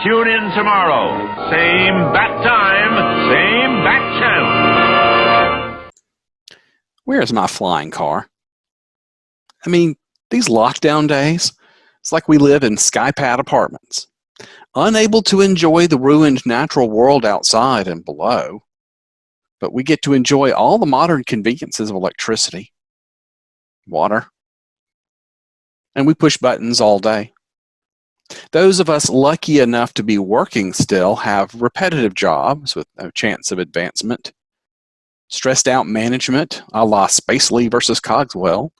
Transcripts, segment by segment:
Tune in tomorrow. Same bat time, same bat channel. Where's my flying car? I mean, these lockdown days, it's like we live in skypad apartments, unable to enjoy the ruined natural world outside and below, but we get to enjoy all the modern conveniences of electricity, water, and we push buttons all day. Those of us lucky enough to be working still have repetitive jobs with no chance of advancement, stressed out management, a la Spacely versus Cogswell.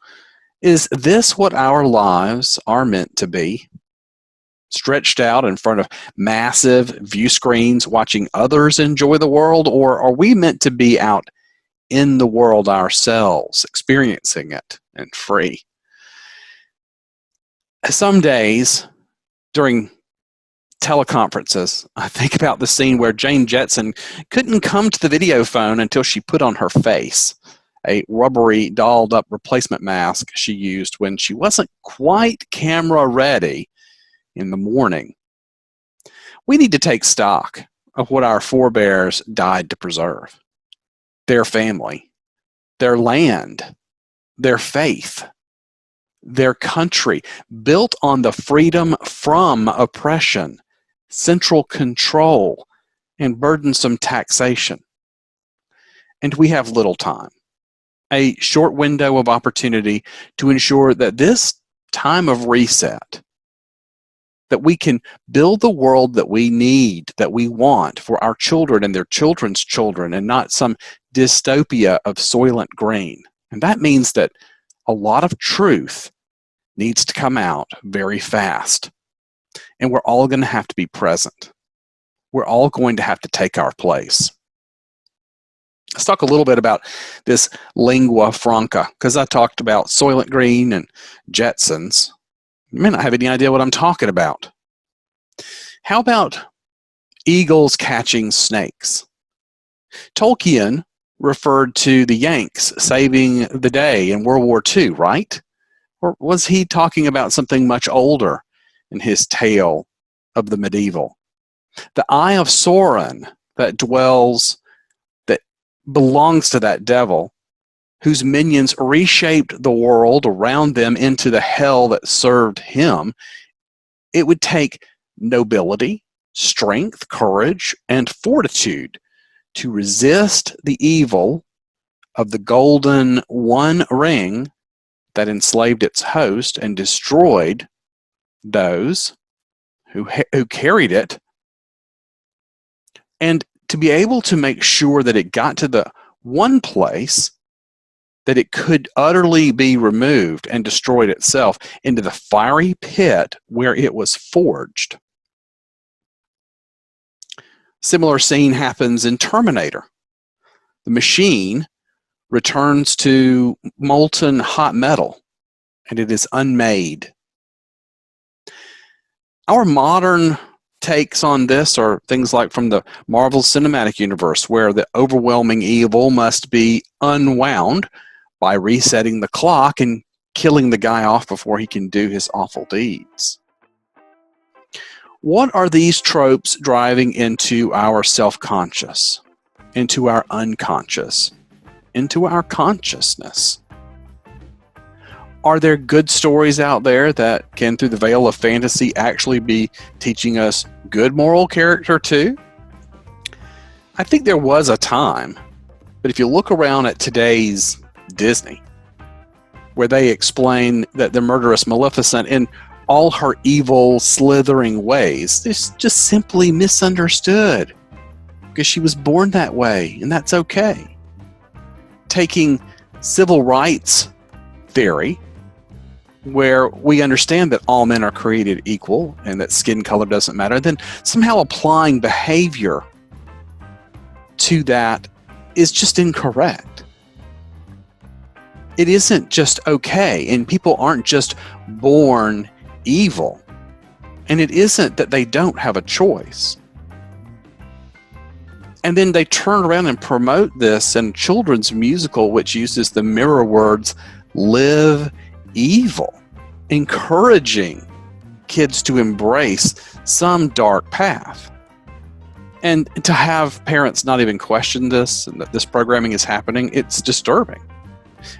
Is this what our lives are meant to be? Stretched out in front of massive view screens watching others enjoy the world, or are we meant to be out in the world ourselves, experiencing it and free? Some days during teleconferences, I think about the scene where Jane Jetson couldn't come to the video phone until she put on her face a rubbery, dolled-up replacement mask she used when she wasn't quite camera ready in the morning. We need to take stock of what our forebears died to preserve. Their family, their land, their faith, their country, built on the freedom from oppression, central control, and burdensome taxation. And we have little time, a short window of opportunity to ensure that this time of reset, that we can build the world that we need, that we want for our children and their children's children, and not some dystopia of Soylent Green. And that means that a lot of truth needs to come out very fast. And we're all going to have to be present. We're all going to have to take our place. Let's talk a little bit about this lingua franca, because I talked about Soylent Green and Jetsons. You may not have any idea what I'm talking about. How about eagles catching snakes? Tolkien referred to the Yanks saving the day in World War II, right? Or was he talking about something much older in his tale of the medieval? The Eye of Sauron that belongs to that devil, whose minions reshaped the world around them into the hell that served him. It would take nobility, strength, courage, and fortitude to resist the evil of the golden One Ring that enslaved its host and destroyed those who carried it, and to be able to make sure that it got to the one place that it could utterly be removed and destroyed itself into the fiery pit where it was forged. Similar scene happens in Terminator. The machine returns to molten hot metal, and it is unmade. Our modern takes on this are things like from the Marvel Cinematic Universe, where the overwhelming evil must be unwound by resetting the clock and killing the guy off before he can do his awful deeds. What are these tropes driving into our self-conscious, into our unconscious, into our consciousness? Are there good stories out there that can, through the veil of fantasy, actually be teaching us good moral character too? I think there was a time, but if you look around at today's Disney, where they explain that the murderous Maleficent in all her evil, slithering ways is just simply misunderstood because she was born that way, and that's okay. Taking civil rights theory, where we understand that all men are created equal and that skin color doesn't matter, then somehow applying behavior to that is just incorrect. It isn't just okay, and people aren't just born evil, and it isn't that they don't have a choice. And then they turn around and promote this in a children's musical which uses the mirror words, live evil, encouraging kids to embrace some dark path. And to have parents not even question this and that this programming is happening, it's disturbing.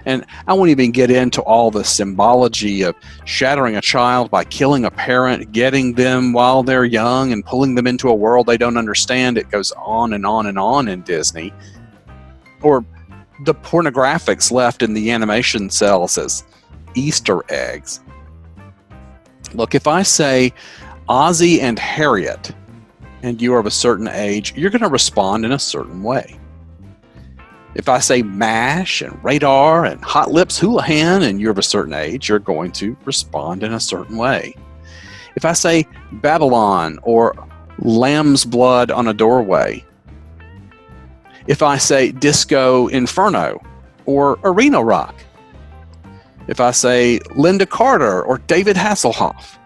And I won't even get into all the symbology of shattering a child by killing a parent, getting them while they're young and pulling them into a world they don't understand. It goes on and on and on in Disney. Or the pornographics left in the animation cells as Easter eggs. Look, if I say Ozzie and Harriet, and you are of a certain age, you're going to respond in a certain way. If I say MASH and Radar and Hot Lips Houlihan and you're of a certain age, you're going to respond in a certain way. If I say Babylon or Lamb's Blood on a Doorway. If I say Disco Inferno or Arena Rock. If I say Linda Carter or David Hasselhoff.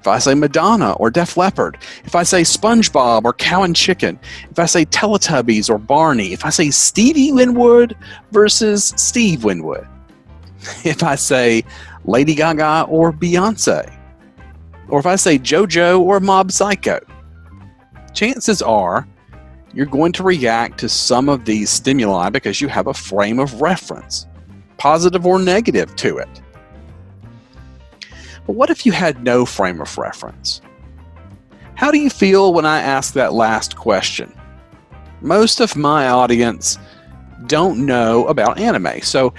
If I say Madonna or Def Leppard, if I say SpongeBob or Cow and Chicken, if I say Teletubbies or Barney, if I say Stevie Winwood versus Steve Winwood, if I say Lady Gaga or Beyonce, or if I say JoJo or Mob Psycho, chances are you're going to react to some of these stimuli because you have a frame of reference, positive or negative to it. But what if you had no frame of reference? How do you feel when I ask that last question? Most of my audience don't know about anime, so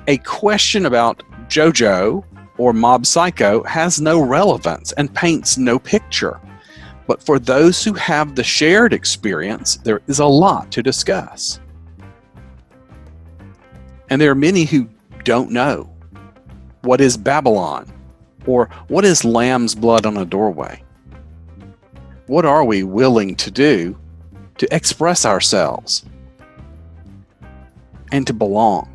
a question about JoJo or Mob Psycho has no relevance and paints no picture. But for those who have the shared experience, there is a lot to discuss. And there are many who don't know. What is Babylon? Or what is Lamb's Blood on a Doorway? What are we willing to do to express ourselves and to belong?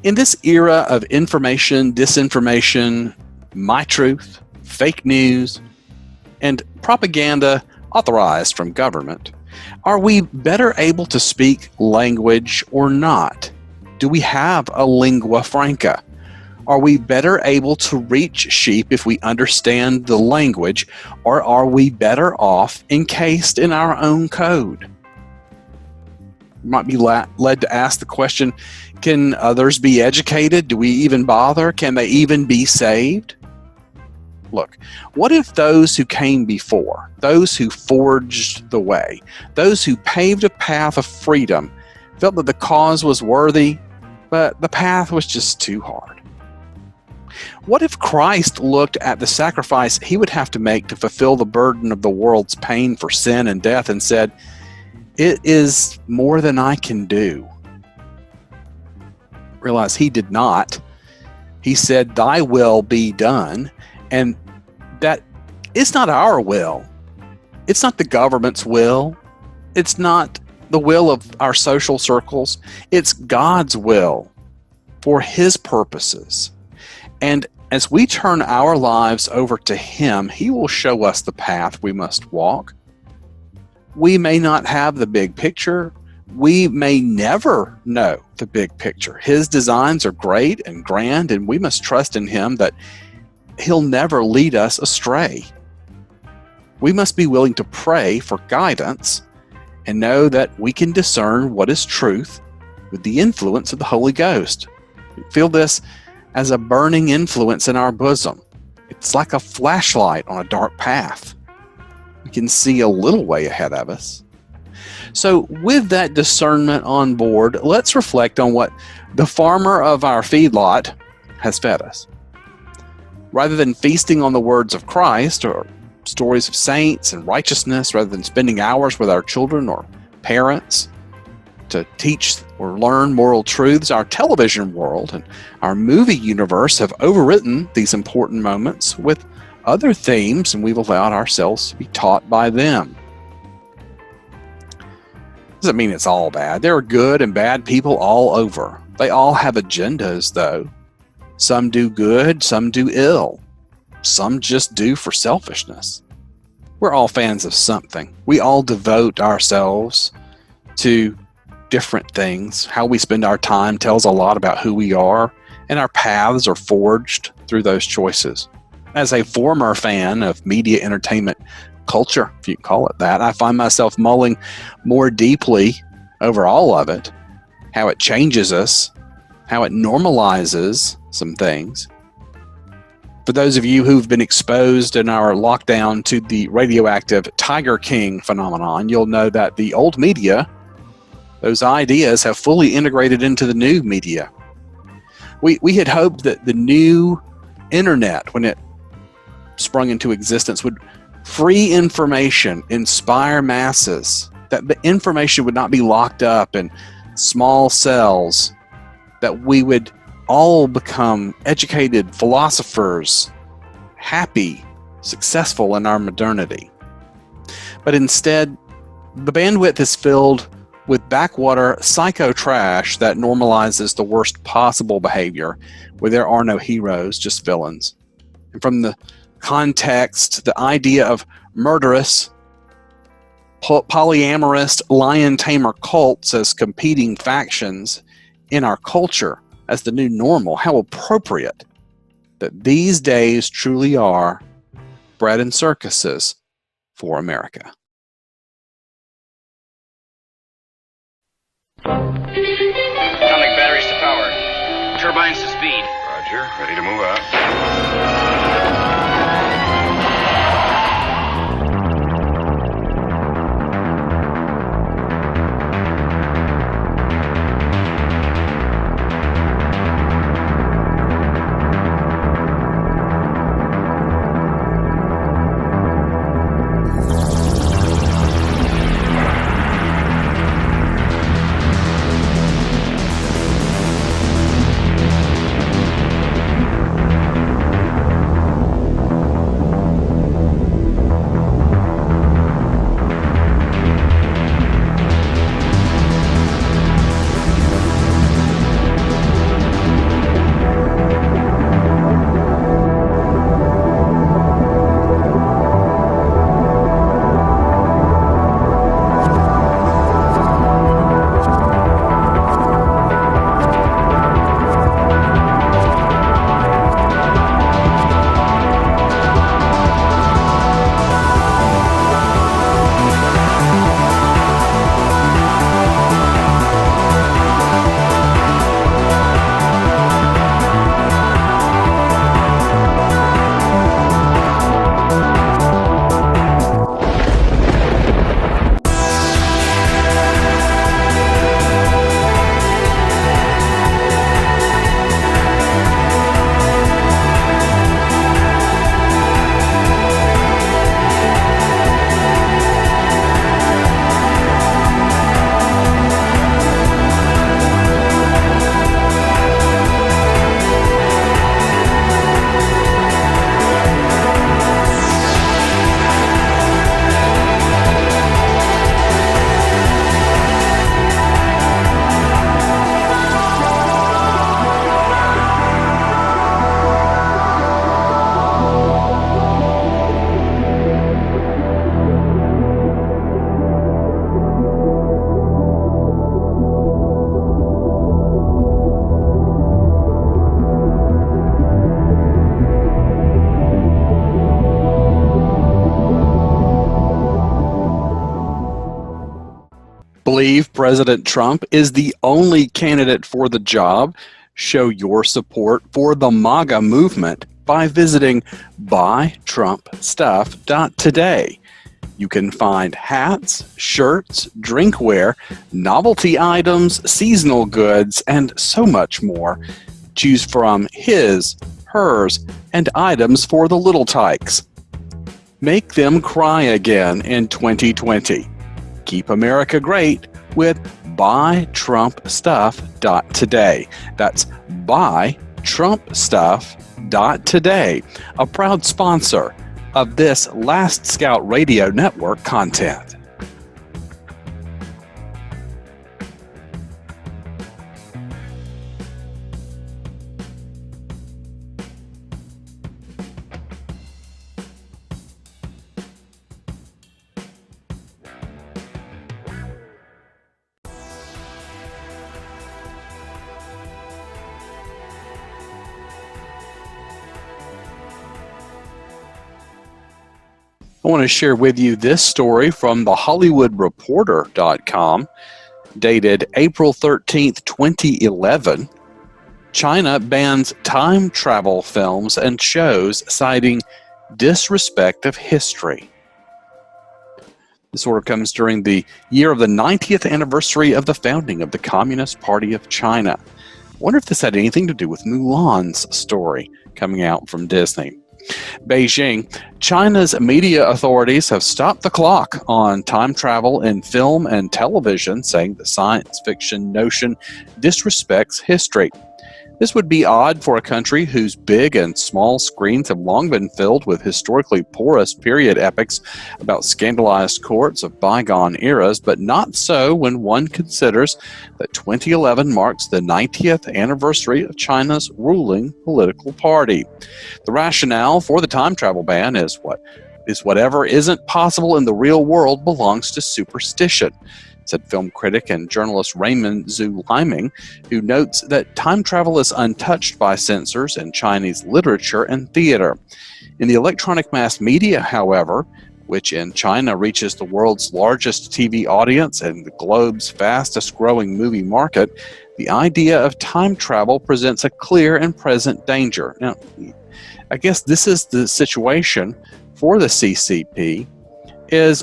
In this era of information, disinformation, my truth, fake news, and propaganda authorized from government, are we better able to speak language or not? Do we have a lingua franca? Are we better able to reach sheep if we understand the language, or are we better off encased in our own code? You might be led to ask the question, can others be educated? Do we even bother? Can they even be saved? Look, what if those who came before, those who forged the way, those who paved a path of freedom, felt that the cause was worthy, but the path was just too hard? What if Christ looked at the sacrifice he would have to make to fulfill the burden of the world's pain for sin and death and said, "It is more than I can do"? Realize he did not. He said, "Thy will be done," and that it's not our will. It's not the government's will. It's not the will of our social circles. It's God's will for his purposes. And as we turn our lives over to him, he will show us the path we must walk. We may not have the big picture. We may never know the big picture. His designs are great and grand, and we must trust in him that he'll never lead us astray. We must be willing to pray for guidance and know that we can discern what is truth with the influence of the Holy Ghost. Feel this as a burning influence in our bosom. It's like a flashlight on a dark path. We can see a little way ahead of us. So with that discernment on board, let's reflect on what the farmer of our feedlot has fed us. Rather than feasting on the words of Christ or stories of saints and righteousness, rather than spending hours with our children or parents to teach or learn moral truths, our television world and our movie universe have overwritten these important moments with other themes, and we've allowed ourselves to be taught by them. Doesn't mean it's all bad. There are good and bad people all over. They all have agendas, though. Some do good, some do ill. Some just do for selfishness. We're all fans of something. We all devote ourselves to different things. How we spend our time tells a lot about who we are, and our paths are forged through those choices. As a former fan of media entertainment culture, if you can call it that, I find myself mulling more deeply over all of it, how it changes us, how it normalizes some things. For those of you who've been exposed in our lockdown to the radioactive Tiger King phenomenon, you'll know that the old media, those ideas have fully integrated into the new media. We had hoped that the new internet, when it sprung into existence, would free information, inspire masses, that the information would not be locked up in small cells, that we would all become educated philosophers, happy, successful in our modernity. But instead, the bandwidth is filled with backwater psycho trash that normalizes the worst possible behavior, where there are no heroes, just villains. And from the context, the idea of murderous, polyamorous, lion tamer cults as competing factions in our culture as the new normal, how appropriate that these days truly are bread and circuses for America. Atomic batteries to power. Turbines to speed. Roger, ready to move out. Believe President Trump is the only candidate for the job? Show your support for the MAGA movement by visiting buytrumpstuff.today. You can find hats, shirts, drinkware, novelty items, seasonal goods, and so much more. Choose from his, hers, and items for the little tykes. Make them cry again in 2020. Keep America great with buytrumpstuff.today. That's buytrumpstuff.today, a proud sponsor of this Last Scout Radio Network content. I want to share with you this story from the HollywoodReporter.com, dated April 13th, 2011. China bans time travel films and shows, citing disrespect of history. This order comes during the year of the 90th anniversary of the founding of the Communist Party of China. I wonder if this had anything to do with Mulan's story coming out from Disney. Beijing, China's media authorities have stopped the clock on time travel in film and television, saying the science fiction notion disrespects history. This would be odd for a country whose big and small screens have long been filled with historically porous period epics about scandalized courts of bygone eras, but not so when one considers that 2011 marks the 90th anniversary of China's ruling political party. The rationale for the time travel ban is whatever isn't possible in the real world belongs to superstition, said film critic and journalist Raymond Zhu Liming, who notes that time travel is untouched by censors in Chinese literature and theater. In the electronic mass media, however, which in China reaches the world's largest TV audience and the globe's fastest growing movie market, the idea of time travel presents a clear and present danger. Now, I guess this is the situation for the CCP, is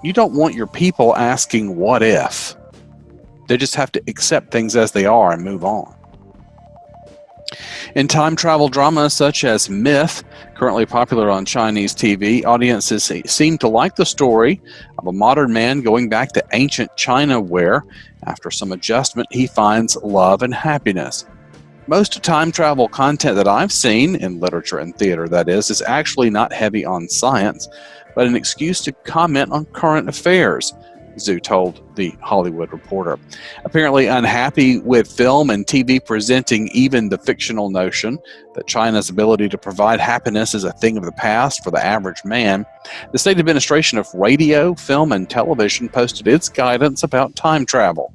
you don't want your people asking what if. They just have to accept things as they are and move on. In time travel dramas such as Myth, currently popular on Chinese TV, audiences seem to like the story of a modern man going back to ancient China where, after some adjustment, he finds love and happiness. Most time travel content that I've seen, in literature and theater that is actually not heavy on science, but an excuse to comment on current affairs, Zhu told the Hollywood Reporter. Apparently unhappy with film and TV presenting even the fictional notion that China's ability to provide happiness is a thing of the past for the average man, the State Administration of Radio, Film, and Television posted its guidance about time travel.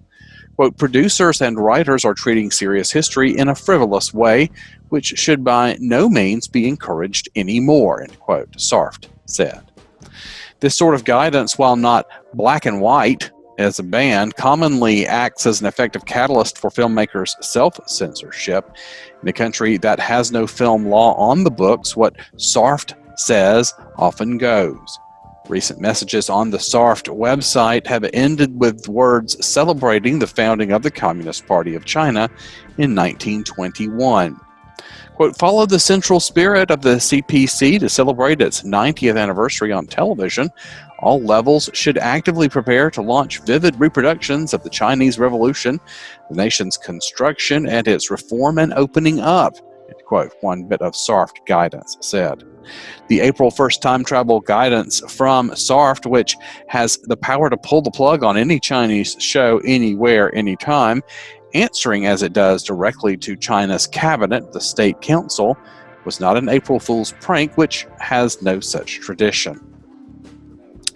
Quote, producers and writers are treating serious history in a frivolous way, which should by no means be encouraged anymore, end quote, Sarft said. This sort of guidance, while not black and white as a ban, commonly acts as an effective catalyst for filmmakers' self-censorship. In a country that has no film law on the books, what Sarft says often goes. Recent messages on the Sarft website have ended with words celebrating the founding of the Communist Party of China in 1921. Quote, follow the central spirit of the CPC to celebrate its 90th anniversary on television. All levels should actively prepare to launch vivid reproductions of the Chinese Revolution, the nation's construction, and its reform and opening up, end quote, one bit of Sarft guidance said. The April 1st time travel guidance from Sarft, which has the power to pull the plug on any Chinese show anywhere, anytime, answering as it does directly to China's cabinet, the State Council, was not an April Fool's prank, which has no such tradition.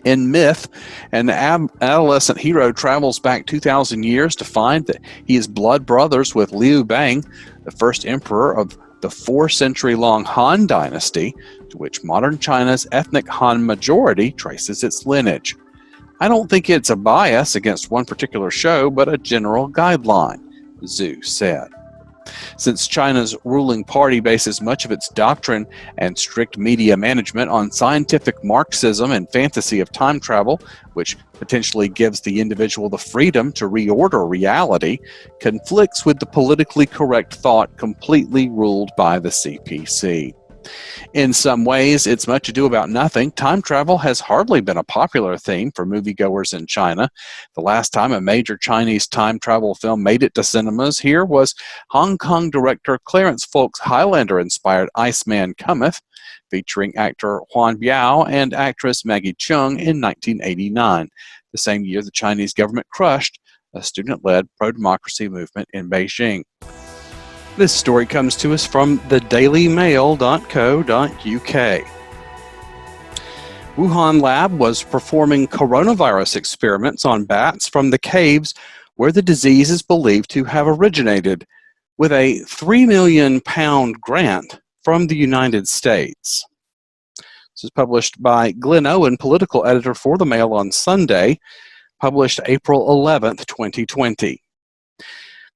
In Myth, an adolescent hero travels back 2,000 years to find that he is blood brothers with Liu Bang, the first emperor of the 4-century-long Han dynasty, to which modern China's ethnic Han majority traces its lineage. I don't think it's a bias against one particular show, but a general guideline, Zhu said. Since China's ruling party bases much of its doctrine and strict media management on scientific Marxism and fantasy of time travel, which potentially gives the individual the freedom to reorder reality, conflicts with the politically correct thought completely ruled by the CPC. In some ways, it's much ado about nothing. Time travel has hardly been a popular theme for moviegoers in China. The last time a major Chinese time travel film made it to cinemas here was Hong Kong director Clarence Folk's Highlander-inspired Iceman Cometh, featuring actor Huan Biao and actress Maggie Cheung in 1989, the same year the Chinese government crushed a student-led pro-democracy movement in Beijing. This story comes to us from thedailymail.co.uk. Wuhan lab was performing coronavirus experiments on bats from the caves where the disease is believed to have originated, with a £3 million grant from the United States. This is published by Glenn Owen, political editor for the Mail on Sunday, published April 11th, 2020.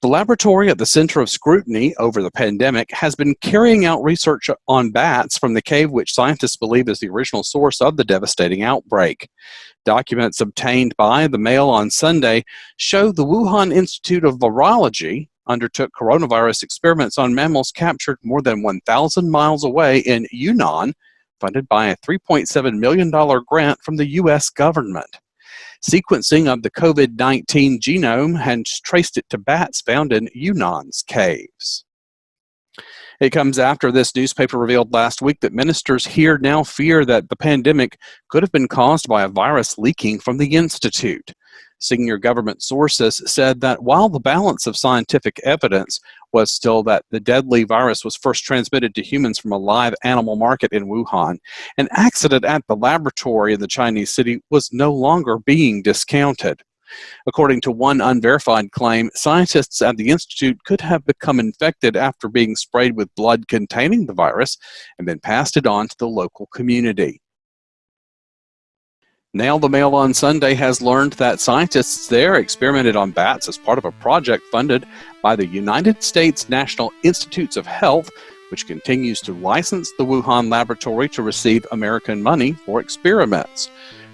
The laboratory at the center of scrutiny over the pandemic has been carrying out research on bats from the cave which scientists believe is the original source of the devastating outbreak. Documents obtained by the Mail on Sunday show the Wuhan Institute of Virology undertook coronavirus experiments on mammals captured more than 1,000 miles away in Yunnan, funded by a $3.7 million grant from the U.S. government. Sequencing of the COVID-19 genome has traced it to bats found in Yunnan's caves. It comes after this newspaper revealed last week that ministers here now fear that the pandemic could have been caused by a virus leaking from the institute. Senior government sources said that while the balance of scientific evidence was still that the deadly virus was first transmitted to humans from a live animal market in Wuhan, an accident at the laboratory in the Chinese city was no longer being discounted. According to one unverified claim, scientists at the institute could have become infected after being sprayed with blood containing the virus and then passed it on to the local community. Now the Mail on Sunday has learned that scientists there experimented on bats as part of a project funded by the United States National Institutes of Health, which continues to license the Wuhan laboratory to receive American money for experiments.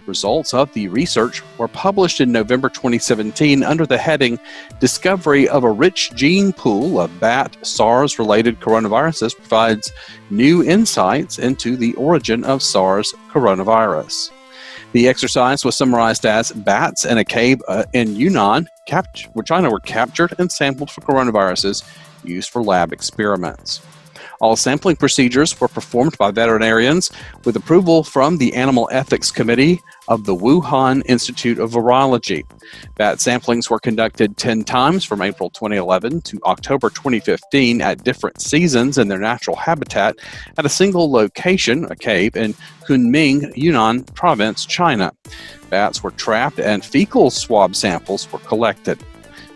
Results of the research were published in November 2017 under the heading Discovery of a Rich Gene Pool of Bat SARS-related Coronaviruses Provides New Insights into the Origin of SARS Coronavirus. The exercise was summarized as bats in a cave in Yunnan, China, were captured and sampled for coronaviruses used for lab experiments. All sampling procedures were performed by veterinarians with approval from the Animal Ethics Committee of the Wuhan Institute of Virology. Bat samplings were conducted 10 times from April 2011 to October 2015 at different seasons in their natural habitat at a single location, a cave in Kunming, Yunnan Province, China. Bats were trapped and fecal swab samples were collected.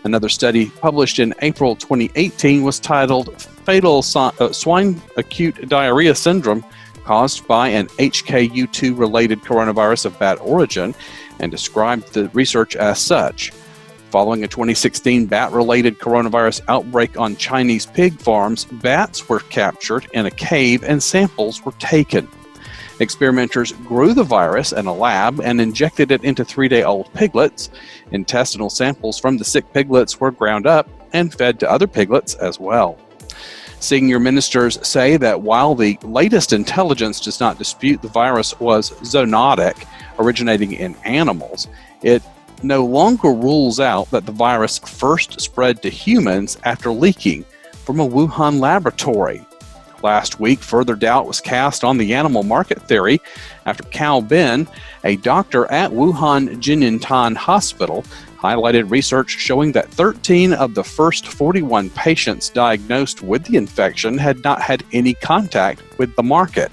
Another study published in April 2018 was titled Fatal Swine Acute Diarrhea Syndrome Caused by an HKU2-related coronavirus of bat origin, and described the research as such. Following a 2016 bat-related coronavirus outbreak on Chinese pig farms, bats were captured in a cave and samples were taken. Experimenters grew the virus in a lab and injected it into 3-day-old piglets. Intestinal samples from the sick piglets were ground up and fed to other piglets as well. Senior ministers say that while the latest intelligence does not dispute the virus was zoonotic, originating in animals, it no longer rules out that the virus first spread to humans after leaking from a Wuhan laboratory. Last week, further doubt was cast on the animal market theory after Cao Ben, a doctor at Wuhan Jinintan Hospital, highlighted research showing that 13 of the first 41 patients diagnosed with the infection had not had any contact with the market.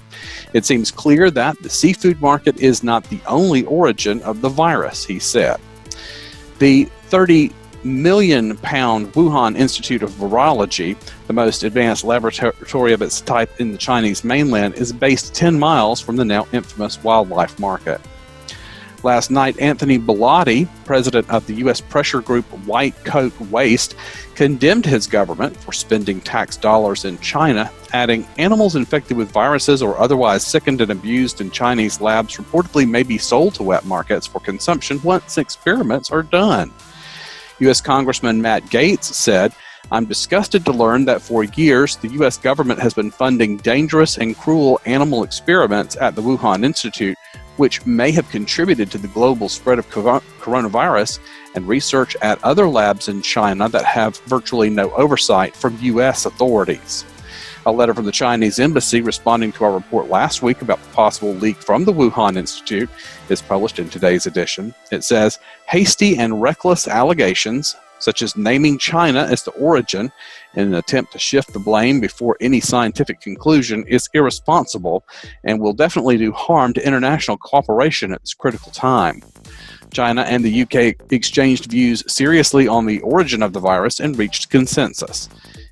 It seems clear that the seafood market is not the only origin of the virus, he said. The 30 million pound Wuhan Institute of Virology, the most advanced laboratory of its type in the Chinese mainland, is based 10 miles from the now infamous wildlife market. Last night, Anthony Bellotti, president of the U.S. pressure group White Coat Waste, condemned his government for spending tax dollars in China, adding, animals infected with viruses or otherwise sickened and abused in Chinese labs reportedly may be sold to wet markets for consumption once experiments are done. U.S. Congressman Matt Gaetz said, I'm disgusted to learn that for years the U.S. government has been funding dangerous and cruel animal experiments at the Wuhan Institute, which may have contributed to the global spread of coronavirus, and research at other labs in China that have virtually no oversight from U.S. authorities. A letter from the Chinese embassy responding to our report last week about the possible leak from the Wuhan Institute is published in today's edition. It says, hasty and reckless allegations, such as naming China as the origin in an attempt to shift the blame before any scientific conclusion, is irresponsible and will definitely do harm to international cooperation at this critical time. China and the UK exchanged views seriously on the origin of the virus and reached consensus.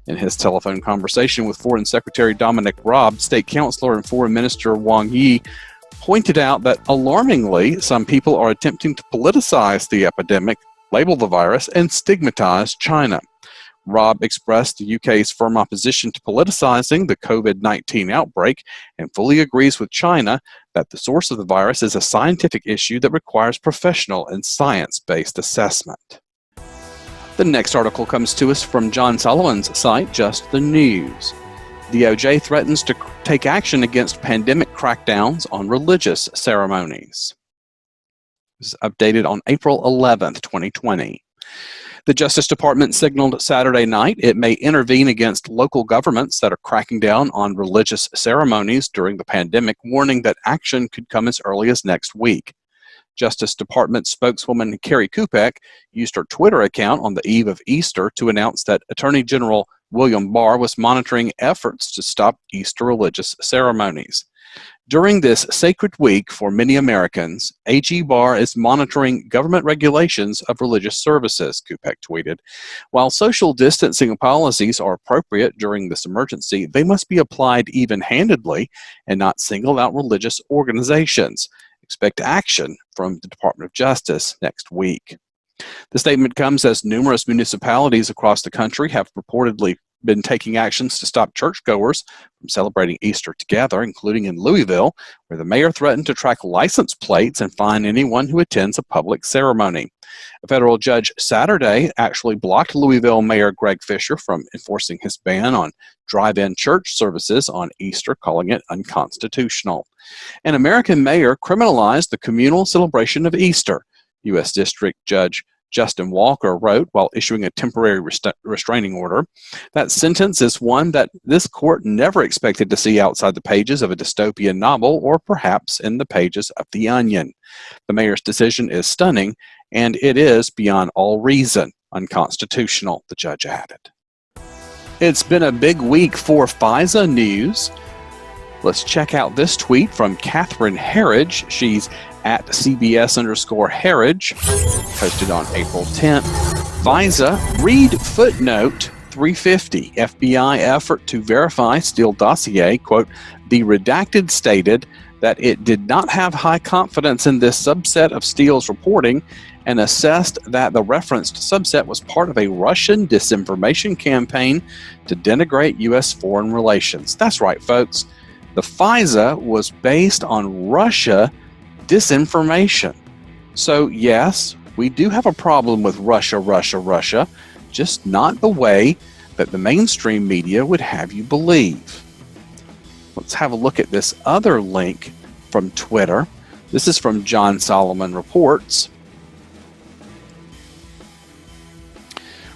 In his telephone conversation with Foreign Secretary Dominic Raab, State Councilor and Foreign Minister Wang Yi pointed out that, alarmingly, some people are attempting to politicize the epidemic, label the virus, and stigmatize China. Rob expressed the UK's firm opposition to politicizing the COVID-19 outbreak and fully agrees with China that the source of the virus is a scientific issue that requires professional and science-based assessment. The next article comes to us from John Sullivan's site, Just the News. DOJ threatens to take action against pandemic crackdowns on religious ceremonies. This is updated on April 11th, 2020. The Justice Department signaled Saturday night it may intervene against local governments that are cracking down on religious ceremonies during the pandemic, warning that action could come as early as next week. Justice Department spokeswoman Carrie Kupek used her Twitter account on the eve of Easter to announce that Attorney General William Barr was monitoring efforts to stop Easter religious ceremonies. During this sacred week for many Americans, AG Barr is monitoring government regulations of religious services, Kupek tweeted. While social distancing policies are appropriate during this emergency, they must be applied even-handedly and not single out religious organizations. Expect action from the Department of Justice next week. The statement comes as numerous municipalities across the country have purportedly been taking actions to stop churchgoers from celebrating Easter together, including in Louisville, where the mayor threatened to track license plates and fine anyone who attends a public ceremony. A federal judge Saturday actually blocked Louisville Mayor Greg Fisher from enforcing his ban on drive-in church services on Easter, calling it unconstitutional. An American mayor criminalized the communal celebration of Easter. U.S. District Judge Justin Walker wrote while issuing a temporary restraining order. That sentence is one that this court never expected to see outside the pages of a dystopian novel or perhaps in the pages of The Onion. The mayor's decision is stunning, and it is, beyond all reason, unconstitutional, the judge added. It's been a big week for FISA news. Let's check out this tweet from Catherine Herridge. She's at CBS_Herridge, posted on April 10th. FISA, read footnote 350, FBI effort to verify Steele dossier. Quote, the redacted stated that it did not have high confidence in this subset of Steele's reporting and assessed that the referenced subset was part of a Russian disinformation campaign to denigrate U.S. foreign relations. That's right, folks. The FISA was based on Russia disinformation. So yes, we do have a problem with Russia, just not the way that the mainstream media would have you believe. Let's have a look at this other link from Twitter. This is from John Solomon Reports.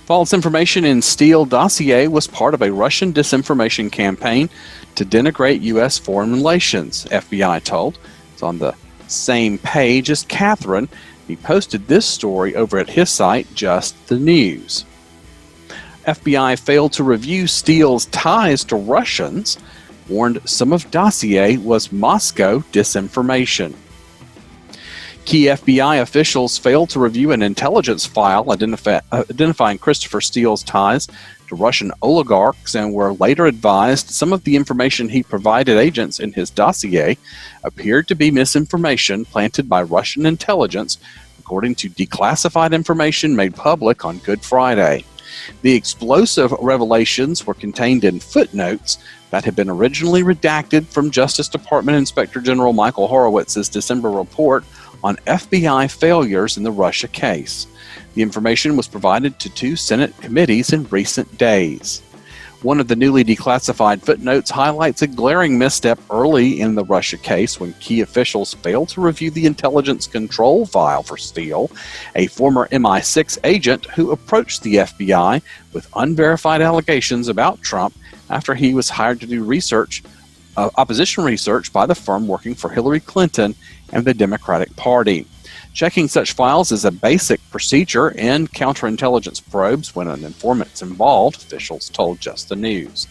False information in Steele dossier was part of a Russian disinformation campaign to denigrate U.S. foreign relations, FBI told. It's on the same page as Catherine. He posted this story over at his site, Just the News. FBI failed to review Steele's ties to Russians, warned some of dossier was Moscow disinformation. Key FBI officials failed to review an intelligence file identifying Christopher Steele's ties to Russian oligarchs and were later advised some of the information he provided agents in his dossier appeared to be misinformation planted by Russian intelligence, according to declassified information made public on Good Friday. The explosive revelations were contained in footnotes that had been originally redacted from Justice Department Inspector General Michael Horowitz's December report on FBI failures in the Russia case. The information was provided to 2 Senate committees in recent days. One of the newly declassified footnotes highlights a glaring misstep early in the Russia case when key officials failed to review the intelligence control file for Steele, a former MI6 agent who approached the FBI with unverified allegations about Trump after he was hired to do opposition research by the firm working for Hillary Clinton and the Democratic Party. Checking such files is a basic procedure in counterintelligence probes when an informant's involved, officials told Just the News.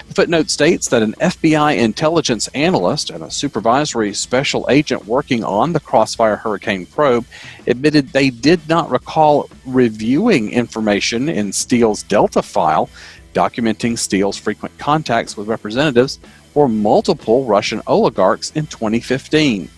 The footnote states that an FBI intelligence analyst and a supervisory special agent working on the Crossfire Hurricane probe admitted they did not recall reviewing information in Steele's Delta file documenting Steele's frequent contacts with representatives for multiple Russian oligarchs in 2015.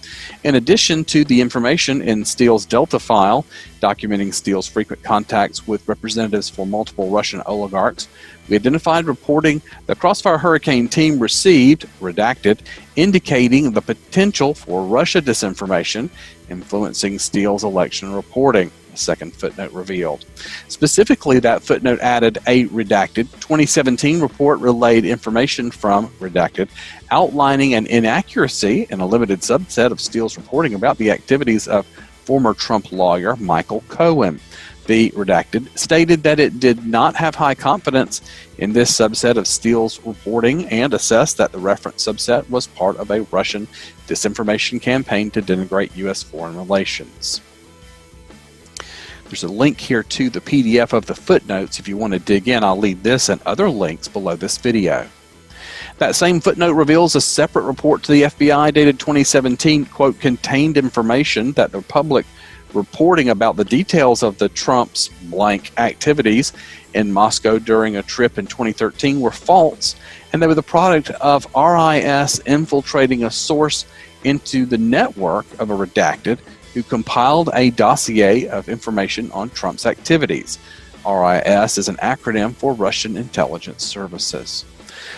In addition to the information in Steele's Delta file, documenting Steele's frequent contacts with representatives for multiple Russian oligarchs, we identified reporting the Crossfire Hurricane team received, redacted, indicating the potential for Russia disinformation influencing Steele's election reporting, a second footnote revealed. Specifically, that footnote added a redacted 2017 report relayed information from redacted, outlining an inaccuracy in a limited subset of Steele's reporting about the activities of former Trump lawyer Michael Cohen. The redacted stated that it did not have high confidence in this subset of Steele's reporting and assessed that the reference subset was part of a Russian disinformation campaign to denigrate U.S. foreign relations. There's a link here to the PDF of the footnotes. If you want to dig in, I'll leave this and other links below this video. That same footnote reveals a separate report to the FBI dated 2017, quote, contained information that the public reporting about the details of the Trump's blank activities in Moscow during a trip in 2013 were false, and they were the product of RIS infiltrating a source into the network of a redacted who compiled a dossier of information on Trump's activities. RIS is an acronym for Russian Intelligence Services.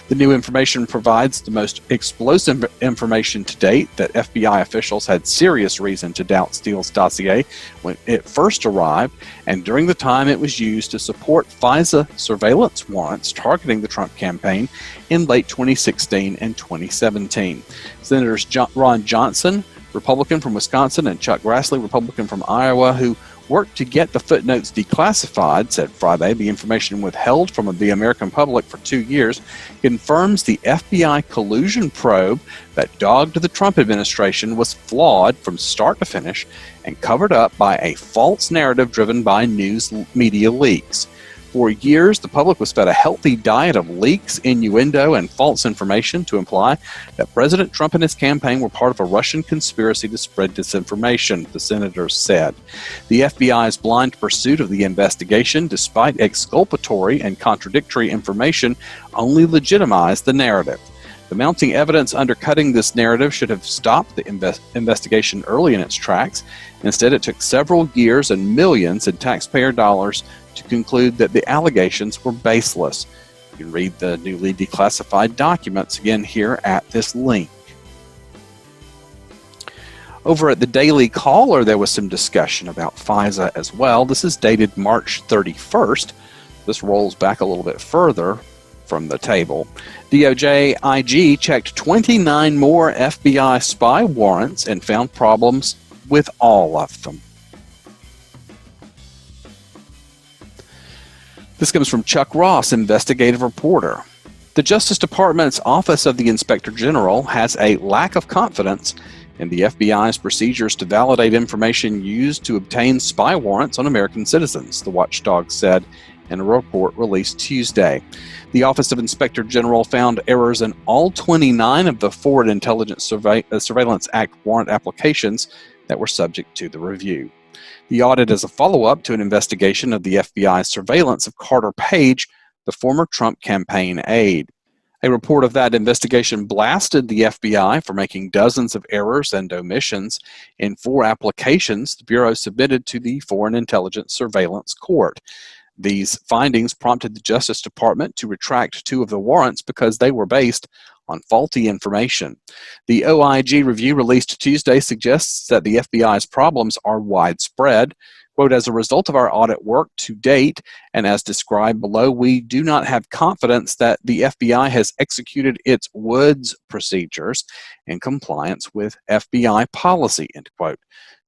The new information provides the most explosive information to date that FBI officials had serious reason to doubt Steele's dossier when it first arrived, and during the time it was used to support FISA surveillance warrants targeting the Trump campaign in late 2016 and 2017. Senators Ron Johnson, Republican from Wisconsin, and Chuck Grassley, Republican from Iowa, who worked to get the footnotes declassified, said Friday the information withheld from the American public for 2 years confirms the FBI collusion probe that dogged the Trump administration was flawed from start to finish and covered up by a false narrative driven by news media leaks. For years, the public was fed a healthy diet of leaks, innuendo, and false information to imply that President Trump and his campaign were part of a Russian conspiracy to spread disinformation, the senators said. The FBI's blind pursuit of the investigation, despite exculpatory and contradictory information, only legitimized the narrative. The mounting evidence undercutting this narrative should have stopped the investigation early in its tracks. Instead, it took several years and millions in taxpayer dollars to conclude that the allegations were baseless. You can read the newly declassified documents again here at this link. Over at the Daily Caller, there was some discussion about FISA as well. This is dated March 31st. This rolls back a little bit further from the table. DOJ IG checked 29 more FBI spy warrants and found problems with all of them. This comes from Chuck Ross, investigative reporter. The Justice Department's Office of the Inspector General has a lack of confidence in the FBI's procedures to validate information used to obtain spy warrants on American citizens, the watchdog said in a report released Tuesday. The Office of Inspector General found errors in all 29 of the Foreign Intelligence Surveillance Act warrant applications that were subject to the review. The audit is a follow-up to an investigation of the FBI's surveillance of Carter Page, the former Trump campaign aide. A report of that investigation blasted the FBI for making dozens of errors and omissions in 4 applications the Bureau submitted to the Foreign Intelligence Surveillance Court. These findings prompted the Justice Department to retract 2 of the warrants because they were based on faulty information. The OIG review released Tuesday suggests that the FBI's problems are widespread. Quote, as a result of our audit work to date, and as described below, we do not have confidence that the FBI has executed its Woods procedures in compliance with FBI policy, end quote,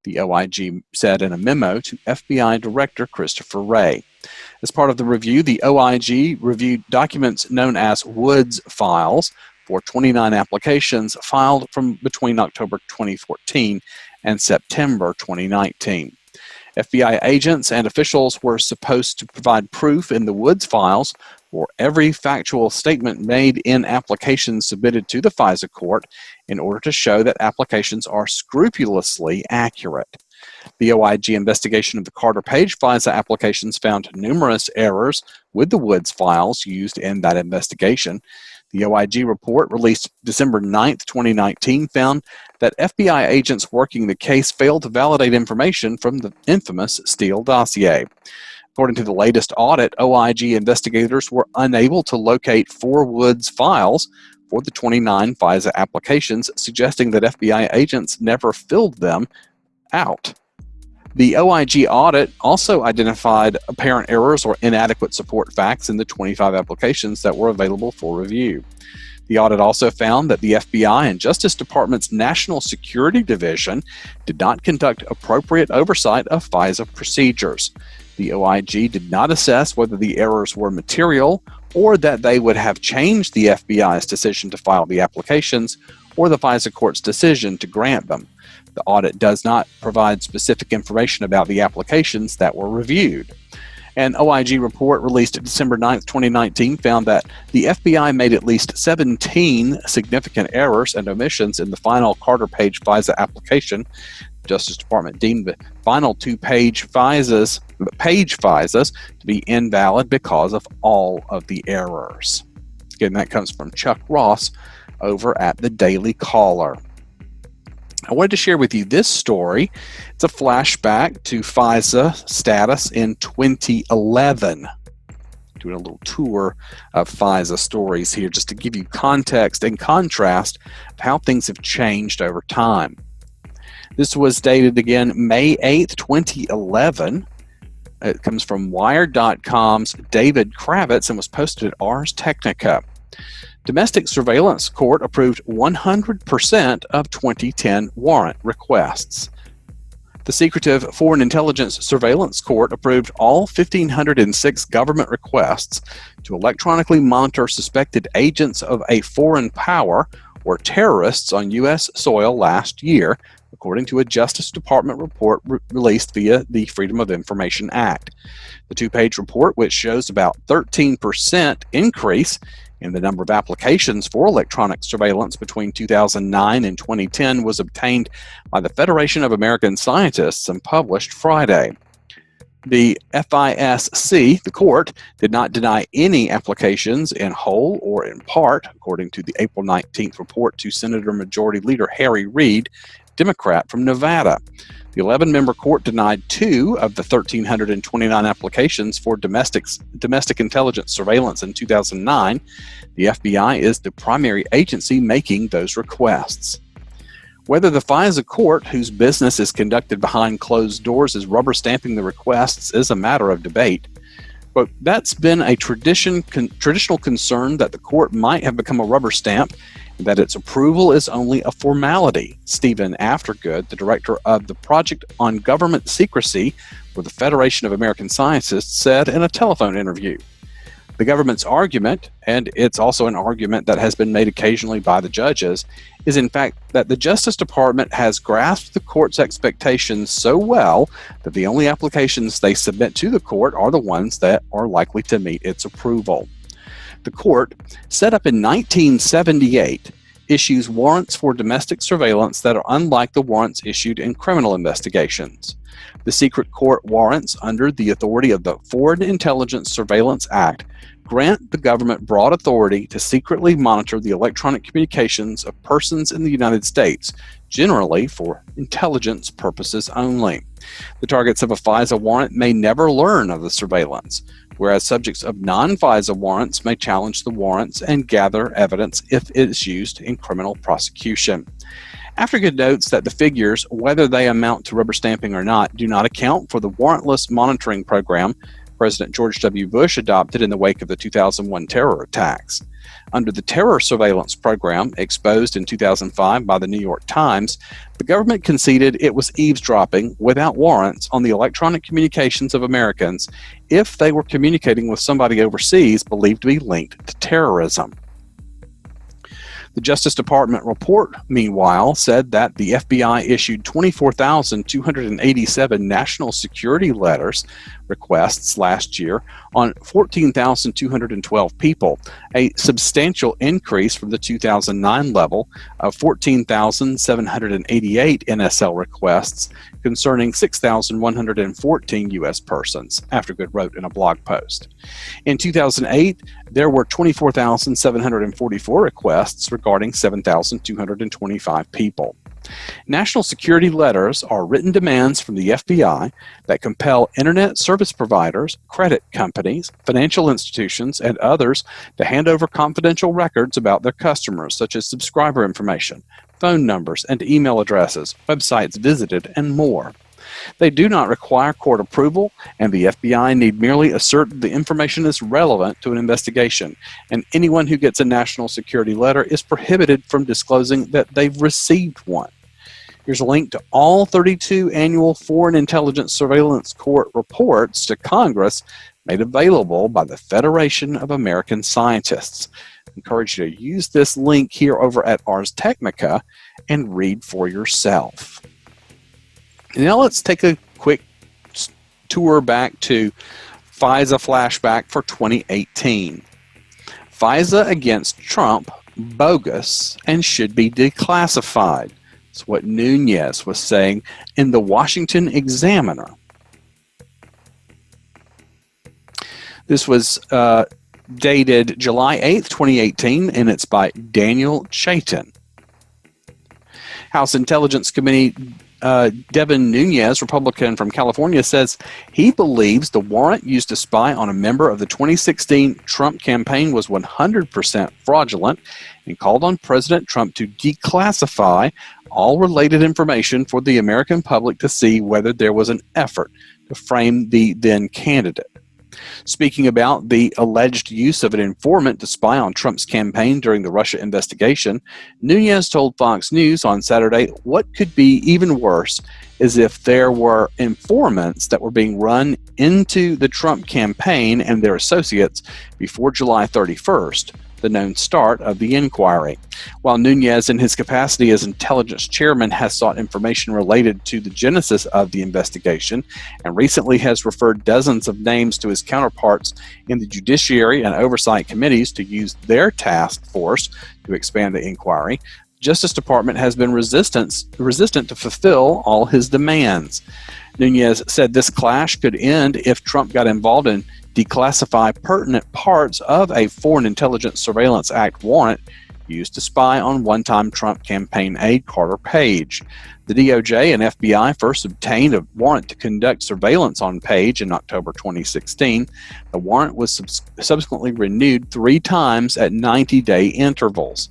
the OIG said in a memo to FBI Director Christopher Wray. As part of the review, the OIG reviewed documents known as Woods files for 29 applications filed from between October 2014 and September 2019. FBI agents and officials were supposed to provide proof in the Woods files for every factual statement made in applications submitted to the FISA court in order to show that applications are scrupulously accurate. The OIG investigation of the Carter Page FISA applications found numerous errors with the Woods files used in that investigation. The OIG report released December 9, 2019, found that FBI agents working the case failed to validate information from the infamous Steele dossier. According to the latest audit, OIG investigators were unable to locate Forwood's files for the 29 FISA applications, suggesting that FBI agents never filled them out. The OIG audit also identified apparent errors or inadequate support facts in the 25 applications that were available for review. The audit also found that the FBI and Justice Department's National Security Division did not conduct appropriate oversight of FISA procedures. The OIG did not assess whether the errors were material or that they would have changed the FBI's decision to file the applications or the FISA court's decision to grant them. The audit does not provide specific information about the applications that were reviewed. An OIG report released December 9, 2019 found that the FBI made at least 17 significant errors and omissions in the final Carter-Page FISA application. The Justice Department deemed the final two-page FISAs to be invalid because of all of the errors. Again, that comes from Chuck Ross over at the Daily Caller. I wanted to share with you this story. It's a flashback to FISA status in 2011. Doing a little tour of FISA stories here just to give you context and contrast of how things have changed over time. This was dated again May 8th, 2011. It comes from Wired.com's David Kravitz and was posted at Ars Technica. Domestic Surveillance Court approved 100% of 2010 warrant requests. The Secretive Foreign Intelligence Surveillance Court approved all 1,506 government requests to electronically monitor suspected agents of a foreign power or terrorists on U.S. soil last year, according to a Justice Department report released via the Freedom of Information Act. The two-page report, which shows about 13% increase in the number of applications for electronic surveillance between 2009 and 2010, was obtained by the Federation of American Scientists and published Friday. The FISC, the court, did not deny any applications in whole or in part, according to the April 19th report to Senator Majority Leader Harry Reid, Democrat from Nevada. The 11-member court denied 2 of the 1,329 applications for domestic intelligence surveillance in 2009. The FBI is the primary agency making those requests. Whether the FISA court, whose business is conducted behind closed doors, is rubber stamping the requests is a matter of debate. But that's been a traditional concern that the court might have become a rubber stamp and that its approval is only a formality. Stephen Aftergood, the director of the Project on Government Secrecy for the Federation of American Scientists, said in a telephone interview. The government's argument, and it's also an argument that has been made occasionally by the judges, is in fact that the Justice Department has grasped the court's expectations so well that the only applications they submit to the court are the ones that are likely to meet its approval. The court, set up in 1978, issues warrants for domestic surveillance that are unlike the warrants issued in criminal investigations. The secret court warrants, under the authority of the Foreign Intelligence Surveillance Act, grant the government broad authority to secretly monitor the electronic communications of persons in the United States, generally for intelligence purposes only. The targets of a FISA warrant may never learn of the surveillance, whereas subjects of non-FISA warrants may challenge the warrants and gather evidence if it is used in criminal prosecution. Aftergood notes that the figures, whether they amount to rubber stamping or not, do not account for the warrantless monitoring program President George W. Bush adopted in the wake of the 2001 terror attacks. Under the terror surveillance program, exposed in 2005 by the New York Times, the government conceded it was eavesdropping without warrants on the electronic communications of Americans if they were communicating with somebody overseas believed to be linked to terrorism. The Justice Department report, meanwhile, said that the FBI issued 24,287 national security letters requests last year on 14,212 people, a substantial increase from the 2009 level of 14,788 NSL requests concerning 6,114 U.S. persons, Aftergood wrote in a blog post. In 2008, there were 24,744 requests regarding 7,225 people. National security letters are written demands from the FBI that compel internet service providers, credit companies, financial institutions, and others to hand over confidential records about their customers, such as subscriber information, phone numbers, and email addresses, websites visited, and more. They do not require court approval, and the FBI need merely assert that the information is relevant to an investigation, and anyone who gets a national security letter is prohibited from disclosing that they've received one. Here's a link to all 32 annual Foreign Intelligence Surveillance Court reports to Congress made available by the Federation of American Scientists. I encourage you to use this link here over at Ars Technica and read for yourself. Now let's take a quick tour back to FISA flashback for 2018. FISA against Trump, bogus, and should be declassified. That's what Nunes was saying in the Washington Examiner. This was dated July 8th, 2018, and it's by Daniel Chaitin. House Intelligence Committee Devin Nunes, Republican from California, says he believes the warrant used to spy on a member of the 2016 Trump campaign was 100% fraudulent and called on President Trump to declassify all related information for the American public to see whether there was an effort to frame the then candidate. Speaking about the alleged use of an informant to spy on Trump's campaign during the Russia investigation, Nunes told Fox News on Saturday what could be even worse is if there were informants that were being run into the Trump campaign and their associates before July 31st, the known start of the inquiry. While Nunes, in his capacity as intelligence chairman, has sought information related to the genesis of the investigation and recently has referred dozens of names to his counterparts in the Judiciary and Oversight Committees to use their task force to expand the inquiry, the Justice Department has been resistant to fulfill all his demands. Nunes said this clash could end if Trump got involved in declassify pertinent parts of a Foreign Intelligence Surveillance Act warrant used to spy on one-time Trump campaign aide Carter Page. The DOJ and FBI first obtained a warrant to conduct surveillance on Page in October 2016. The warrant was subsequently renewed 3 times at 90-day intervals.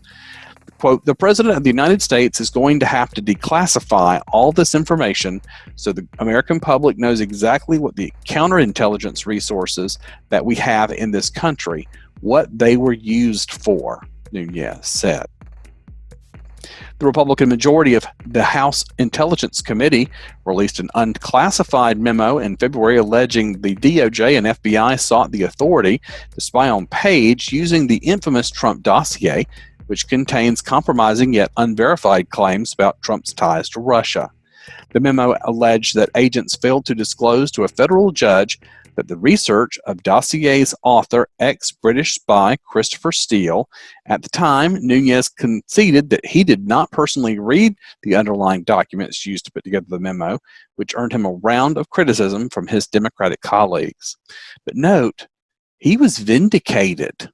Quote, the President of the United States is going to have to declassify all this information so the American public knows exactly what the counterintelligence resources that we have in this country, what they were used for, Nunes said. The Republican majority of the House Intelligence Committee released an unclassified memo in February alleging the DOJ and FBI sought the authority to spy on Page using the infamous Trump dossier, which contains compromising yet unverified claims about Trump's ties to Russia. The memo alleged that agents failed to disclose to a federal judge that the research of dossier's author, ex-British spy Christopher Steele. At the time, Nunes conceded that he did not personally read the underlying documents used to put together the memo, which earned him a round of criticism from his Democratic colleagues. But note, he was vindicated.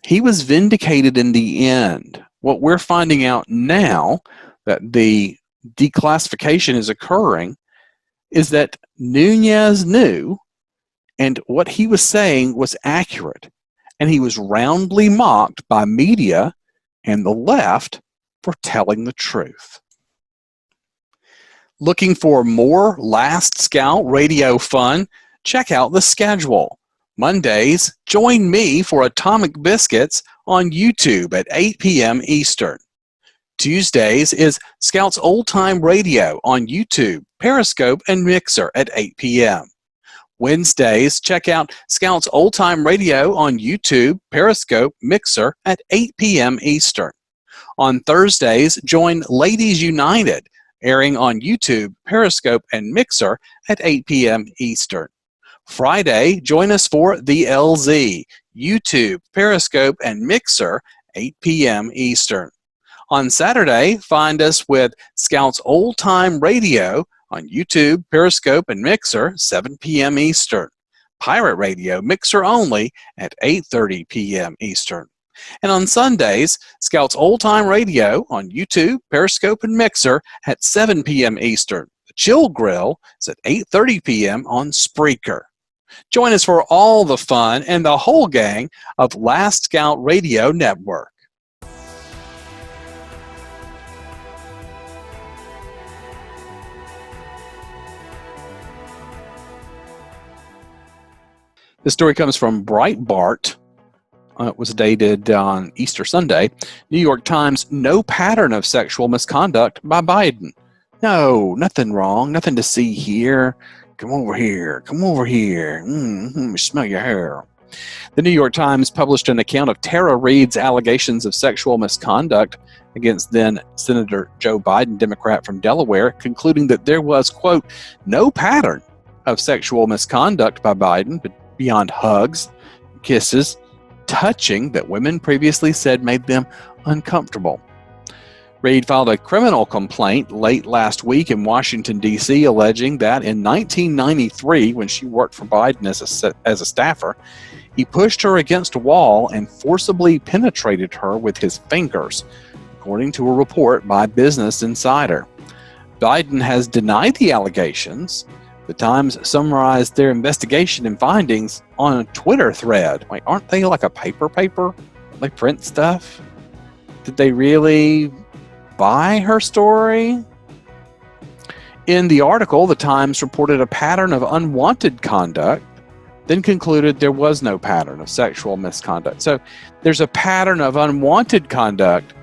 He was vindicated in the end. What we're finding out now that the declassification is occurring is that Nunes knew and what he was saying was accurate. And he was roundly mocked by media and the left for telling the truth. Looking for more Last Scout radio fun? Check out the schedule. Mondays, join me for Atomic Biscuits on YouTube at 8 p.m. Eastern. Tuesdays is Scouts Old Time Radio on YouTube, Periscope, and Mixer at 8 p.m. Wednesdays, check out Scouts Old Time Radio on YouTube, Periscope, Mixer at 8 p.m. Eastern. On Thursdays, join Ladies United, airing on YouTube, Periscope, and Mixer at 8 p.m. Eastern. Friday, join us for The LZ, YouTube, Periscope, and Mixer, 8 p.m. Eastern. On Saturday, find us with Scouts Old Time Radio on YouTube, Periscope, and Mixer, 7 p.m. Eastern. Pirate Radio, Mixer only, at 8:30 p.m. Eastern. And on Sundays, Scouts Old Time Radio on YouTube, Periscope, and Mixer at 7 p.m. Eastern. The Chill Grill is at 8:30 p.m. on Spreaker. Join us for all the fun and the whole gang of Last Scout Radio Network. This story comes from Breitbart. It was dated on Easter Sunday. New York Times, no pattern of sexual misconduct by Biden. No, nothing wrong, nothing to see here. Come over here, come over here. Smell your hair. The New York Times published an account of Tara Reade's allegations of sexual misconduct against then Senator Joe Biden, Democrat from Delaware, concluding that there was, quote, no pattern of sexual misconduct by Biden, but beyond hugs, kisses, touching that women previously said made them uncomfortable. Reade filed a criminal complaint late last week in Washington, D.C., alleging that in 1993, when she worked for Biden as a staffer, he pushed her against a wall and forcibly penetrated her with his fingers, according to a report by Business Insider. Biden has denied the allegations. The Times summarized their investigation and findings on a Twitter thread. Wait, aren't they like a paper? They print stuff? Did they really buy her story? In the article, the Times reported a pattern of unwanted conduct, then concluded there was no pattern of sexual misconduct. So there's a pattern of unwanted conduct,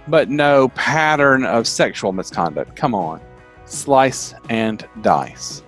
but no pattern of sexual misconduct. Come on. Slice and dice.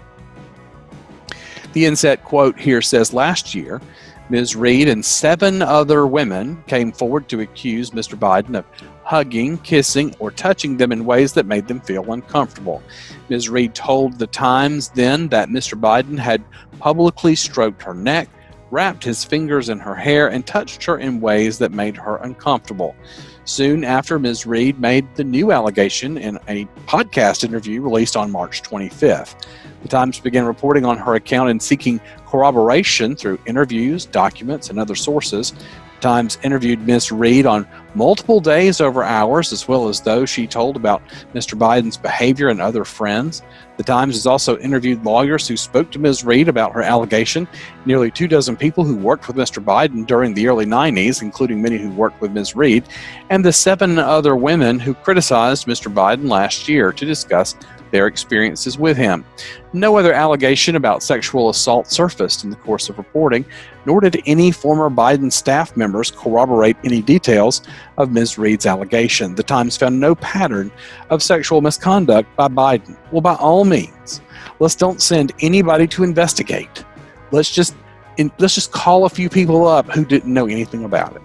The inset quote here says, last year, Ms. Reade and 7 other women came forward to accuse Mr. Biden of hugging, kissing, or touching them in ways that made them feel uncomfortable. Ms. Reade told the Times then that Mr. Biden had publicly stroked her neck, wrapped his fingers in her hair, and touched her in ways that made her uncomfortable. Soon after, Ms. Reade made the new allegation in a podcast interview released on March 25th. The Times began reporting on her account and seeking corroboration through interviews, documents, and other sources. The Times interviewed Ms. Reade on multiple days over hours, as well as those she told about Mr. Biden's behavior and other friends. The Times has also interviewed lawyers who spoke to Ms. Reade about her allegation, nearly 24 people who worked with Mr. Biden during the early 90s, including many who worked with Ms. Reade, and the 7 other women who criticized Mr. Biden last year to discuss their experiences with him. No other allegation about sexual assault surfaced in the course of reporting, nor did any former Biden staff members corroborate any details of Ms. Reade's allegation. The Times found no pattern of sexual misconduct by Biden. Well, by all means, let's don't send anybody to investigate. Let's just call a few people up who didn't know anything about it.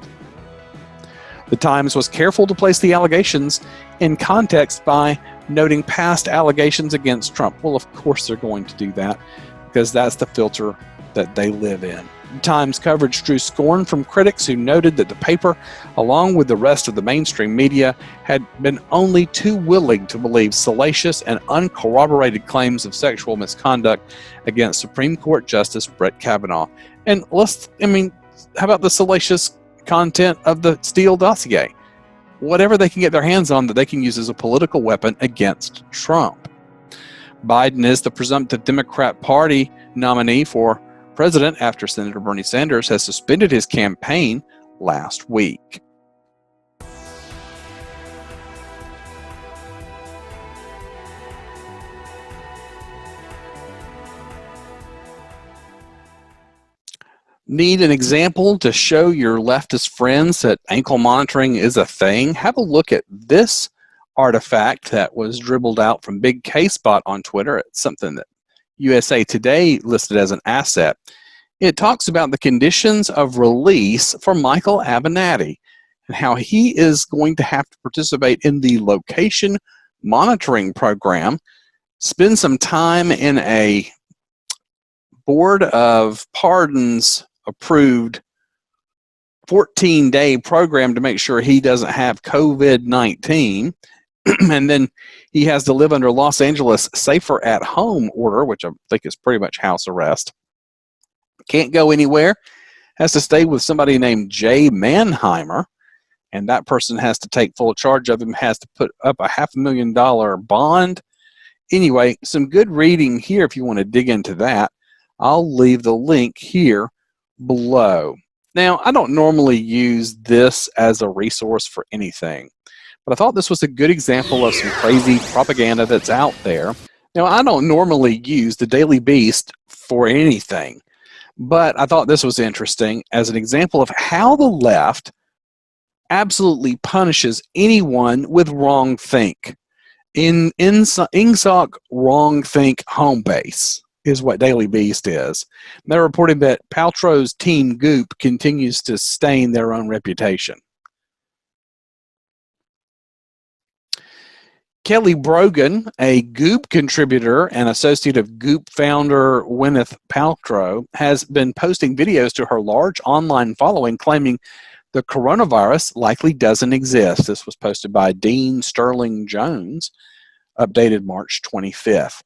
The Times was careful to place the allegations in context by noting past allegations against Trump. Well, of course they're going to do that because that's the filter that they live in. The Times coverage drew scorn from critics who noted that the paper, along with the rest of the mainstream media, had been only too willing to believe salacious and uncorroborated claims of sexual misconduct against Supreme Court Justice Brett Kavanaugh. And how about the salacious content of the Steele dossier? Whatever they can get their hands on that they can use as a political weapon against Trump. Biden is the presumptive Democrat Party nominee for president after Senator Bernie Sanders has suspended his campaign last week. Need an example to show your leftist friends that ankle monitoring is a thing? Have a look at this artifact that was dribbled out from Big K-Spot on Twitter. It's something that USA Today listed as an asset. It talks about the conditions of release for Michael Avenatti and how he is going to have to participate in the location monitoring program, spend some time in a Board of Pardons approved 14-day program to make sure he doesn't have COVID-19. And then he has to live under Los Angeles safer at home order, which I think is pretty much house arrest. Can't go anywhere. Has to stay with somebody named Jay Mannheimer, and that person has to take full charge of him, has to put up a $500,000 bond. Anyway, some good reading here if you want to dig into that. I'll leave the link here below. Now, I don't normally use this as a resource for anything, but I thought this was a good example of some crazy propaganda that's out there. Now, I don't normally use the Daily Beast for anything, but I thought this was interesting as an example of how the left absolutely punishes anyone with wrong think. In INGSOC wrong think home base is what Daily Beast is. They're reporting that Paltrow's Team Goop continues to stain their own reputation. Kelly Brogan, a Goop contributor and associate of Goop founder Gwyneth Paltrow, has been posting videos to her large online following claiming the coronavirus likely doesn't exist. This was posted by Dean Sterling Jones, updated March 25th.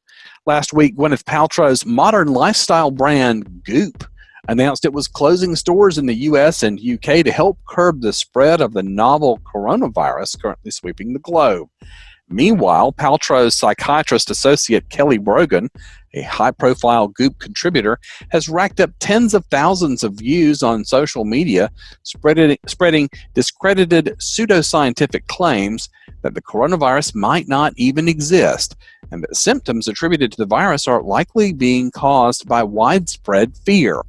Last week, Gwyneth Paltrow's modern lifestyle brand Goop announced it was closing stores in the U.S. and U.K. to help curb the spread of the novel coronavirus currently sweeping the globe. Meanwhile, Paltrow's psychiatrist associate Kelly Brogan, a high-profile Goop contributor, has racked up tens of thousands of views on social media, spreading discredited pseudoscientific claims that the coronavirus might not even exist, and that symptoms attributed to the virus are likely being caused by widespread fear.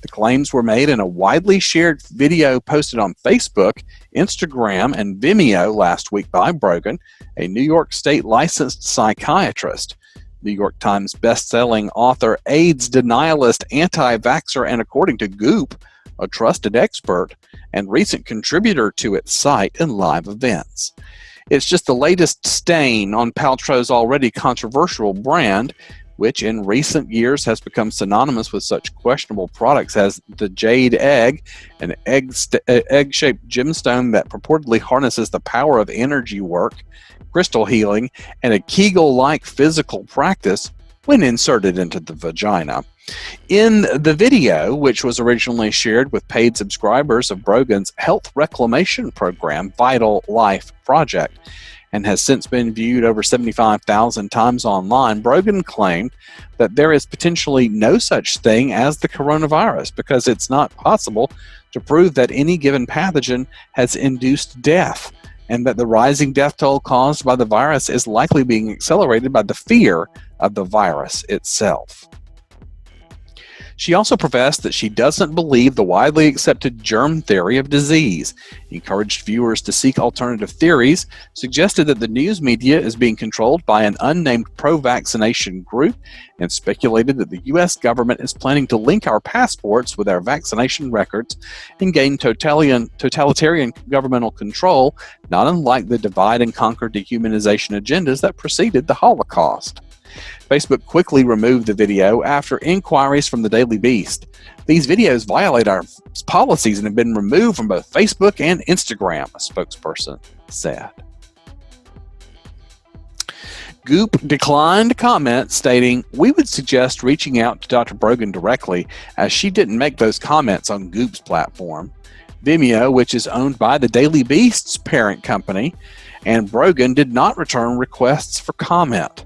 The claims were made in a widely shared video posted on Facebook, Instagram, and Vimeo last week by Brogan, a New York State licensed psychiatrist. New York Times best-selling author, AIDS denialist, anti-vaxxer, and according to Goop, a trusted expert and recent contributor to its site and live events. It's just the latest stain on Paltrow's already controversial brand, which in recent years has become synonymous with such questionable products as the jade egg, an egg-shaped gemstone that purportedly harnesses the power of energy work, crystal healing, and a Kegel-like physical practice when inserted into the vagina. In the video, which was originally shared with paid subscribers of Brogan's health reclamation program, Vital Life Project, and has since been viewed over 75,000 times online, Brogan claimed that there is potentially no such thing as the coronavirus because it's not possible to prove that any given pathogen has induced death, and that the rising death toll caused by the virus is likely being accelerated by the fear of the virus itself. She also professed that she doesn't believe the widely accepted germ theory of disease, encouraged viewers to seek alternative theories, suggested that the news media is being controlled by an unnamed pro-vaccination group, and speculated that the U.S. government is planning to link our passports with our vaccination records and gain totalitarian governmental control, not unlike the divide and conquer dehumanization agendas that preceded the Holocaust. Facebook quickly removed the video after inquiries from the Daily Beast. These videos violate our policies and have been removed from both Facebook and Instagram, a spokesperson said. Goop declined comment, stating, "We would suggest reaching out to Dr. Brogan directly, as she didn't make those comments on Goop's platform." Vimeo, which is owned by the Daily Beast's parent company, and Brogan did not return requests for comment.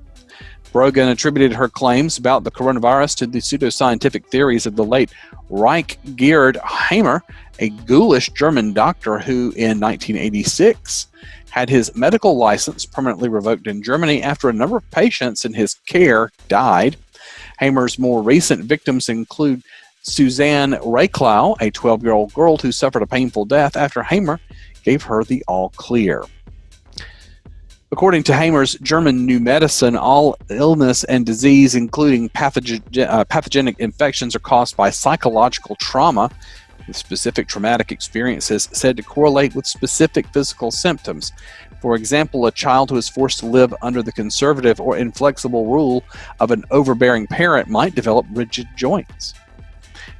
Brogan attributed her claims about the coronavirus to the pseudoscientific theories of the late Reich Gerd Hamer, a ghoulish German doctor who, in 1986, had his medical license permanently revoked in Germany after a number of patients in his care died. Hamer's more recent victims include Suzanne Reiklau, a 12-year-old girl who suffered a painful death after Hamer gave her the all clear. According to Hamer's German New Medicine, all illness and disease, including pathogenic infections, are caused by psychological trauma, with specific traumatic experiences said to correlate with specific physical symptoms. For example, a child who is forced to live under the conservative or inflexible rule of an overbearing parent might develop rigid joints.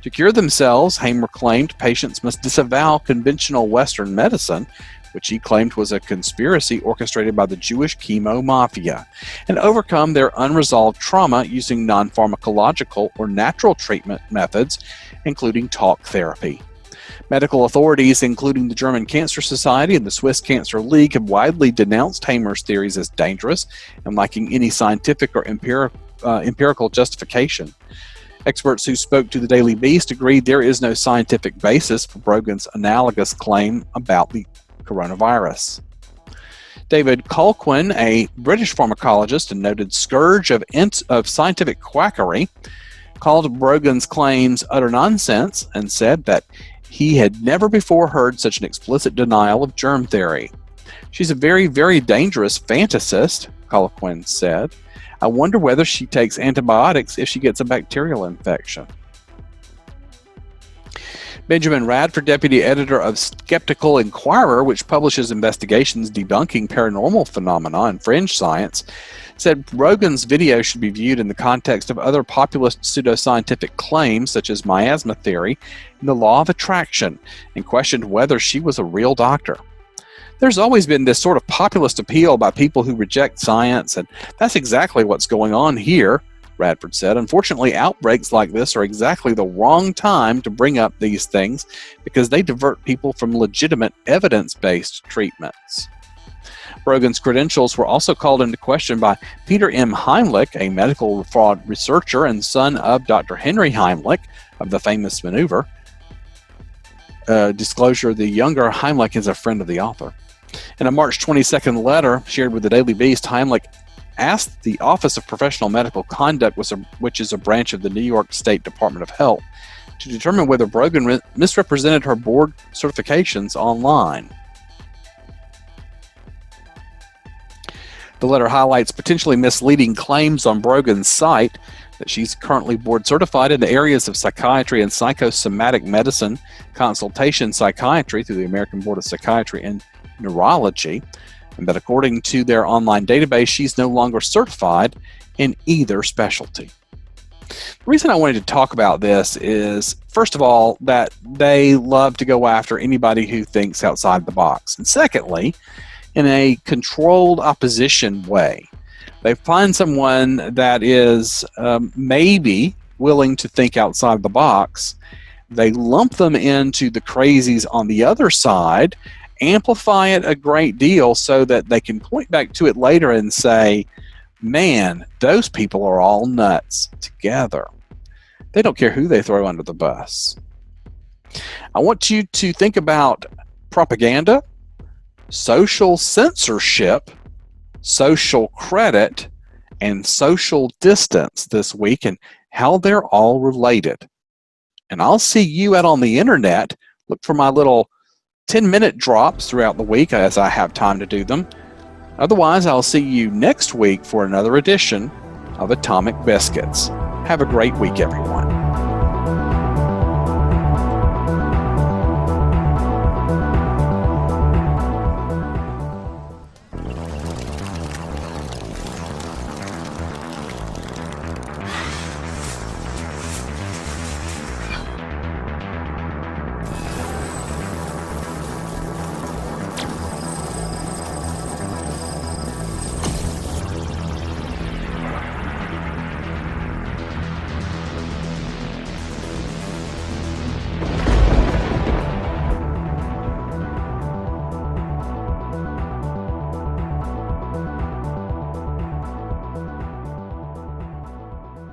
To cure themselves, Hamer claimed patients must disavow conventional Western medicine, which he claimed was a conspiracy orchestrated by the Jewish chemo mafia, and overcome their unresolved trauma using non-pharmacological or natural treatment methods, including talk therapy. Medical authorities, including the German Cancer Society and the Swiss Cancer League, have widely denounced Hamer's theories as dangerous and lacking any scientific or empirical justification. Experts who spoke to the Daily Beast agreed there is no scientific basis for Brogan's analogous claim about the coronavirus. David Colquhoun, a British pharmacologist and noted scourge of scientific quackery, called Brogan's claims utter nonsense and said that he had never before heard such an explicit denial of germ theory. She's a very, very dangerous fantasist, Colquhoun said. I wonder whether she takes antibiotics if she gets a bacterial infection. Benjamin Radford, deputy editor of Skeptical Inquirer, which publishes investigations debunking paranormal phenomena and fringe science, said Brogan's video should be viewed in the context of other populist pseudoscientific claims such as miasma theory and the law of attraction, and questioned whether she was a real doctor. There's always been this sort of populist appeal by people who reject science, and that's exactly what's going on here, Radford said. Unfortunately, outbreaks like this are exactly the wrong time to bring up these things because they divert people from legitimate evidence-based treatments. Brogan's credentials were also called into question by Peter M. Heimlich, a medical fraud researcher and son of Dr. Henry Heimlich of the famous maneuver. Disclosure, the younger Heimlich is a friend of the author. In a March 22nd letter shared with the Daily Beast, Heimlich asked the Office of Professional Medical Conduct, which is a branch of the New York State Department of Health, to determine whether Brogan misrepresented her board certifications online. The letter highlights potentially misleading claims on Brogan's site that she's currently board certified in the areas of psychiatry and psychosomatic medicine, consultation psychiatry through the American Board of Psychiatry, and neurology, and that according to their online database, she's no longer certified in either specialty. The reason I wanted to talk about this is, first of all, that they love to go after anybody who thinks outside the box. And secondly, in a controlled opposition way. They find someone that is maybe willing to think outside the box. They lump them into the crazies on the other side, amplify it a great deal so that they can point back to it later and say, man, those people are all nuts together. They don't care who they throw under the bus. I want you to think about propaganda, social censorship, social credit, and social distance this week and how they're all related. And I'll see you out on the internet. Look for my little 10-minute drops throughout the week as I have time to do them. Otherwise, I'll see you next week for another edition of Atomic Biscuits. Have a great week, everyone.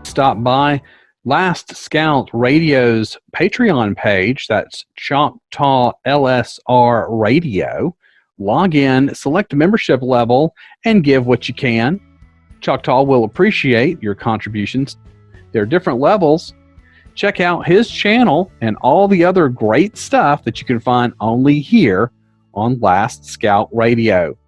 Stop by Last Scout Radio's Patreon page. That's Choctaw LSR Radio. Log in, select a membership level, and give what you can. Choctaw will appreciate your contributions. There are different levels. Check out his channel and all the other great stuff that you can find only here on Last Scout Radio.